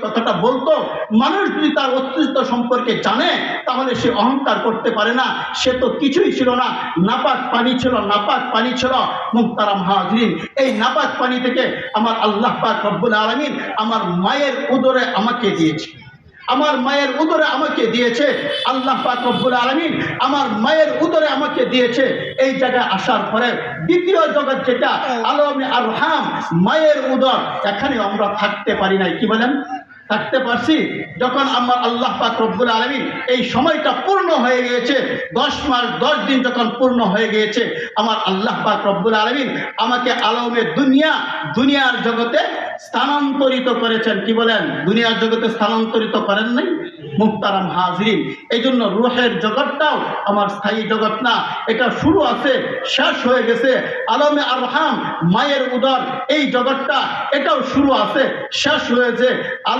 কথাটা বলতো, মানুষ যদি তার অস্তিত্ব সম্পর্কে জানে তাহলে সে অহংকার করতে পারে না। সে তো কিছুই ছিল না, নাপাক পানি ছিল, নাপাক পানি ছিল। মুহতারাম হাজিরিন, এই নাপাক পানি থেকে আমার আল্লাহ পাক রব্বুল আলামিন আমার মায়ের উদরে আমাকে দিয়েছে, আমার মায়ের উদরে আমাকে দিয়েছে। আল্লাহ পাক রব্বুল আলামিন আমার মায়ের উদরে আমাকে দিয়েছে। এই জায়গায় আসার পরে দ্বিতীয় জগৎ যেটা আলমে আরহাম, মায়ের উদর, এখানে আমরা থাকতে পারি নাই। কি বলেন? থাকতে পারছি? যখন আমার আল্লাহ পাক রব্বুল আলামিন এই সময়টা পূর্ণ হয়ে গিয়েছে, 10 মাস 10 দিন যখন পূর্ণ হয়ে গিয়েছে, আমার আল্লাহ পাক রব্বুল আলামিন আমাকে আলমে দুনিয়ার জগতে স্থানান্তরিত করেছেন। কি বলেন? দুনিয়ার জগতে স্থানান্তরিত করেন নাই? মুহতারাম হাজিরিন, এই জন্য রূহের জগৎটাও আমার স্থায়ী জগৎ না, এটা শুরু আছে, শেষ হয়ে গেছে। আলমে আরহাম, মায়ের উদর, এই জগৎটা এটাও শুরু আছে, শেষ হয়েছে।